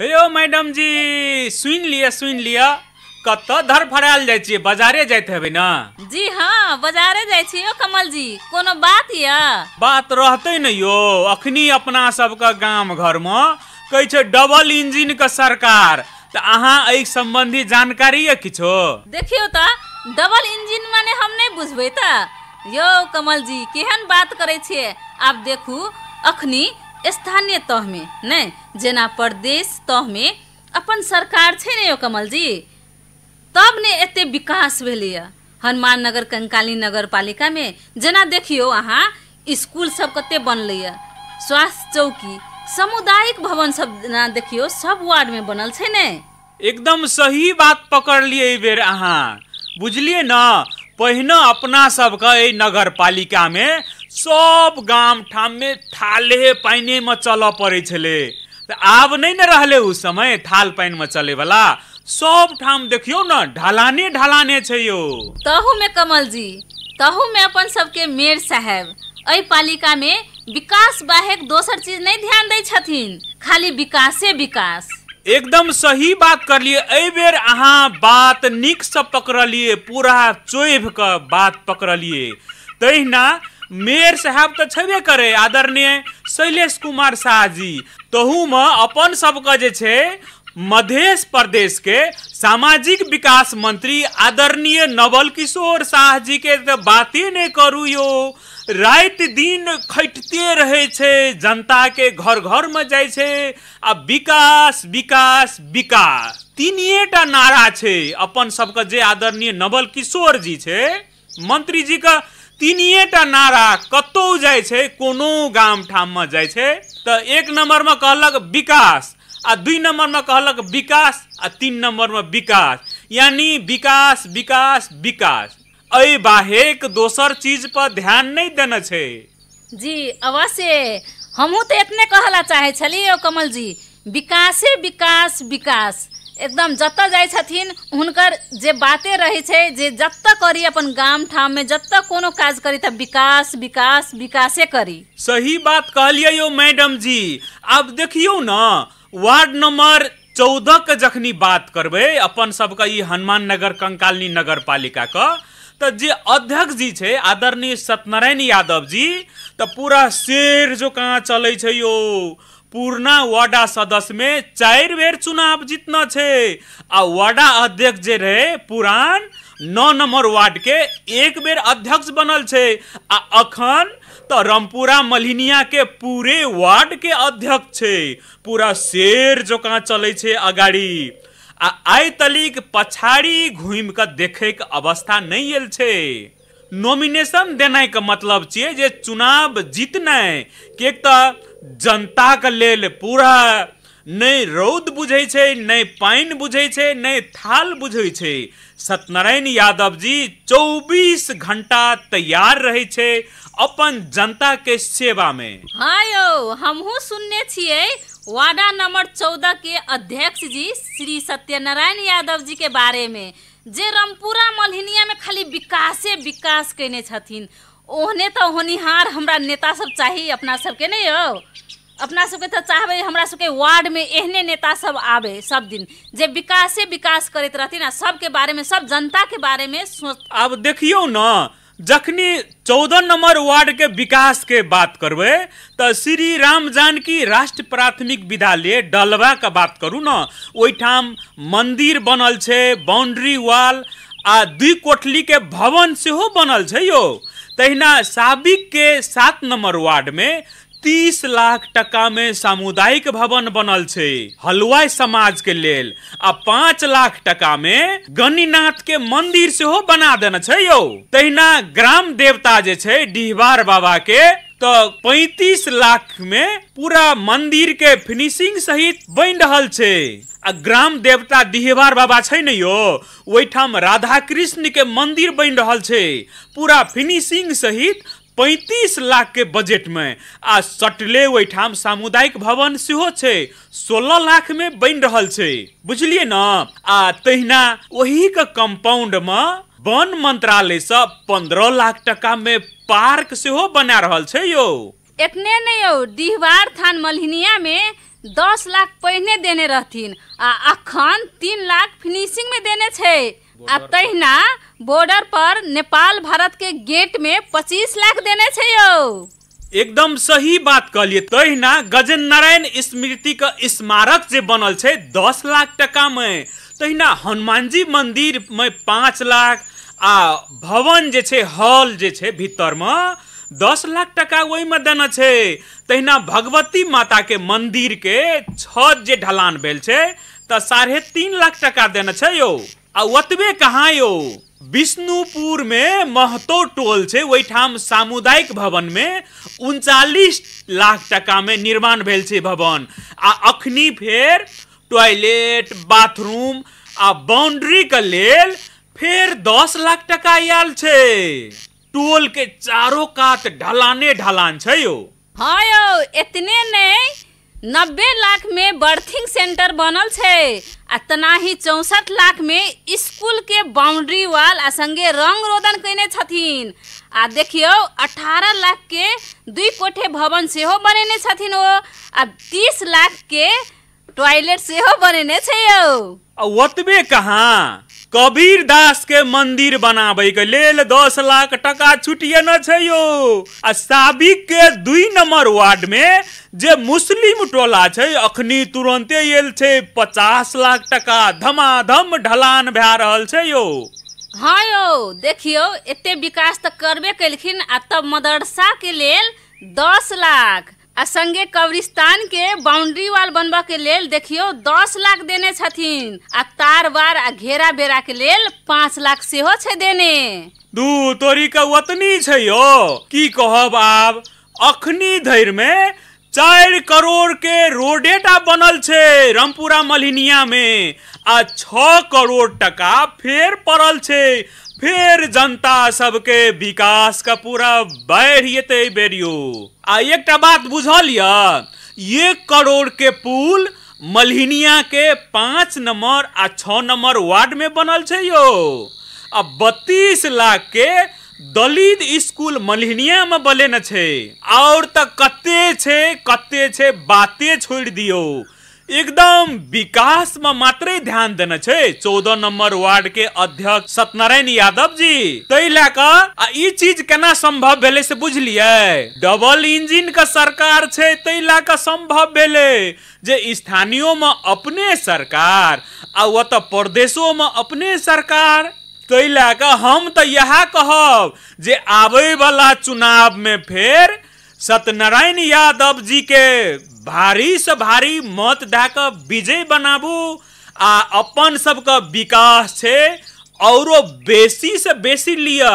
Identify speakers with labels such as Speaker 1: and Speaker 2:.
Speaker 1: हे यौ मैडम जी सुन लिया कत धर फराल जाय छियै बाजारे जाइत हेबै ना।
Speaker 2: जी हाँ बाजारे जाय छी यो कमल जी कोनो बात या
Speaker 1: बात रहते न यो अखनी अपना सबका गांव घर में कहै छै डबल इंजन का सरकार त अहाँ एहि संबंधी जानकारी है किछो
Speaker 2: देखियो त डबल इंजन माने हम नहीं बुझबै त यो कमल जी केहन बात करे छियै। आप देखू अखनी स्थानीय तह में नहीं जेना प्रदेश तह में अपन सरकार छै ने यो कमल जी तब ने एते विकास भेलैया। हनुमान नगर कंकाली नगर पालिका में जेना देखियो अहाँ स्कूल सब कते बनलैया, स्वास्थ्य चौकी सामुदायिक भवन सब ना देखियो सब वार्ड में बनल छै ने।
Speaker 1: एकदम सही बात पकड़ लिए बेर अहाँ बुझलिए न। पहिने अपना सबका नगर पालिका में सब गाम ठाम में थाले पानी में चल पड़े छले आब नहीं न रहले उस समय थाल पानी में चले वाला सब ठाम देखियो न ढलाने ढलाने छै यो।
Speaker 2: तहु में कमल जी तहु में अपन सबके मेयर साहब एहि पालिका में विकास बाहेक दोसर चीज नहीं ध्यान दै छथिन, खाली विकासे विकास।
Speaker 1: एकदम सही बात कर लिए एहि बेर अहाँ बात निक से पकड़लिए पूरा चोइभ का बात पकड़लिए। तहिना मेयर साहब तो छबे करे आदरणीय शैलेश कुमार शाह जी तहू में अपन सबका जे छे मध्य प्रदेश के सामाजिक विकास मंत्री आदरणीय नवल किशोर शाह जी के तो बातें नहीं करू यो। रात दिन खटते रहे छे जनता के घर घर में जाय छे आ विकास विकास विकास तीनिएटा नारा छे अपन सबका जे आदरणीय नवल किशोर जी छे मंत्री जी का तीनिएटा नारा कतौ जाय छे कोनो गाम ठाम में जाय छे तो एक नंबर में कहलक विकास आ 2 नंबर में कहलक विकास आ 3 नंबर में विकास यानी विकास विकास विकास एहि बाहेक दोसर चीज पर ध्यान नहीं देना छे।
Speaker 2: जी अवश्य हमहू तो इतने कहला चाहे छलिए कमल जी विकासे विकास विकास एकदम जत्ता जाय छथिन हुनकर जे बातें रहे छे जे जत्ता करी अपन गाम ठाम में जत्ता कोनो काज करी त विकास विकास विकासे करी।
Speaker 1: सही बात कहलिए यो मैडम जी। अब देखियो ना वार्ड नंबर 14 के जखनी बात करबे अपन सबका ई हनुमान नगर कंकाली नगर पालिका का तो जे अध्यक्ष जी छे आदरणीय सत्यनारायण यादव जी तो पूरा शेर जो कहाँ चले छे यो पूर्णा वार्डा सदस्य में 4 बेर चुनाव जीतना छे आ वार्डा अध्यक्ष जे रहे पुरान 9 नंबर वार्ड के 1 बेर अध्यक्ष बनल छे आ अखन तो रामपुरा मल्हिनिया के पूरे वार्ड के अध्यक्ष छे पूरा शेर जो कहाँ चले छे अगाड़ी आ आइ तलिक पछाड़ी घूम के देखे के अवस्था नहीं आयल छे। नॉमिनेशन देने का मतलब छिए जे चुनाव जीतनाइ के तो जनता के लेल पूरा नहीं रौद बुझे छे नहीं पानी बुझे छे नहीं थाल बुझे छे। सत्यनारायण यादव जी 24 घंटा तैयार रहे छे अपन जनता के सेवा में।
Speaker 2: हाँ यो हमहू सुनने छिए वार्डा नंबर 14 के अध्यक्ष जी श्री सत्यनारायण यादव जी के बारे में जे रामपुरा मल्हिनिया में खाली विकासे विकास कहने छथिन। ओहने तो होनिहार हमरा नेता सब चाहिए अपना सबके नहीं हो अपना सबके तो चाहबे हमरा सबके वार्ड में एहने नेता सब आवे सब दिन जे विकासे विकास करते रहती ना सबके बारे में सब जनता के बारे में सोच।
Speaker 1: अब देखियो ना जखनी 14 नंबर वार्ड के विकास के बात करबे तो श्री राम जानकी राष्ट्र प्राथमिक विद्यालय डलवा का बात करू ना ओइठाम मंदिर बनल छे बाउंड्री वॉल आ 2 कोठली के भवन सेहो बनल छे यो। तहिना साबिक के 7 नंबर वार्ड में 30 लाख टका में सामुदायिक भवन बनल छे हलवाई समाज के लेल आ 5 लाख टका में गणिनाथ के मंदिर सेहो बना देना छे यो। तहिना ग्राम देवता जे छे डिहबार बाबा के तो 35 लाख में पूरा मंदिर के फिनिशिंग सहित बन रहल छे। आ ग्राम देवता डिहबार बाबा छे न यो ओइठाम राधा कृष्ण के मंदिर बन रहल छे पूरा फिनिशिंग सहित 35 लाख के बजट में आ सटले ओइठाम सामुदायिक भवन सेहो छे 16 लाख में बन रहल छे बुझलिए ना। आ तहिना वही के कंपाउंड में वन मंत्रालय से 15 लाख टका में पार्क सेहो बना रहल छे यो।
Speaker 2: इतने नहीं हो डिहबार थान मल्हिनिया में 10 लाख पहिने देने रहथिन आ अखन 3 लाख फिनिशिंग में देने छे। आ तहिना बॉर्डर पर नेपाल भारत के गेट में 25 लाख देने छे यो।
Speaker 1: एकदम सही बात कहलिए। तहिना गजेन्द्र नारायण स्मृति का स्मारक जे बनल छे 10 लाख टका में। तहिना हनुमान जी मंदिर में 5 लाख आ भवन जे छे हॉल जे छे भीतर में 10 लाख टका वही में देना छे। तहिना भगवती माता के मंदिर के छत जे ढलान भेल छे त 3.5 लाख टका देना छे यो। आ ओतबे कहाँ यो, विष्णुपुर में महतो टोल छे वही ठाम सामुदायिक भवन में 39 लाख टका में निर्माण भेल छे भवन। आ अखनी फेर टॉयलेट बाथरूम आ बाउंड्री के लेल फिर 10 लाख टका आयल छे। टोल के चारों कात ढलाने ढलान छे यो।
Speaker 2: हाँ यो, इतने नहीं 90 लाख में बर्थिंग सेंटर बनल छे। आ तना ही 64 लाख में स्कूल के बाउंड्री वाल आ संगे रंग रोदन कइने छथिन। आ देखियो 18 लाख के 2 कोठे भवन सेहो बनेने छथिन ओ। आ 30 लाख के टॉयलेट सेहो बनेने छे यो।
Speaker 1: आ ओतबे कहाँ, कबीर दास के मंदिर बनाबे के लेल 10 लाख टका छुटिए न छे यो। आ साबिक के 2 नंबर वार्ड में जे मुस्लिम टोला छे अखनी तुरंते आयल छे 50 लाख टका धमाधम ढलान भए रहल छे यो।
Speaker 2: हाँ यो, देखियो एते विकास तो करबे कलखिन। आ तब मदरसा के लेल 10 लाख आ संगे कब्रिस्तान के बाउंड्री वाल बनबा के लेल देखियो 10 लाख देने छथिन। आ तार वार आ घेरा बेरा के लेल 5 लाख सेहो छे देने।
Speaker 1: दू तोरी का वतनी छे यो की कहब। आब अखनी धैर में 4 करोड़ के रोडेटा बनल छे रामपुरा मल्हिनिया में। आ 6 करोड़ टका फेर पड़ल छे। फिर जनता सबके विकास का पूरा बढ़ येते बेरियो। आ एकटा बात बुझल या, 1 करोड़ के पुल मल्हिनिया के 5 नंबर आ 6 नंबर वार्ड में बनल छे यो। अब 32 लाख के दलित स्कूल मल्हिनिया में बने छे। और तक कत्ते छे बातें छोड़ दियो। एकदम विकास में मात्र ध्यान देना छे 14 नंबर वार्ड के अध्यक्ष सत्यनारायण यादव जी। तै लाकर ई चीज केना संभव भेले से बुझलिए। डबल इंजन का सरकार छे तै लाकर संभव भेले जे स्थानीय में अपने सरकार आ वो तो प्रदेशों में अपने सरकार। तै लाकर हम तो यह कहब जे आवे वाला चुनाव में फिर सत्यनारायण यादव जी के भारी से भारी मत देकर विजय बनाबू। आ अपन सबका विकास छे औरो बेसी से बेसी लिया।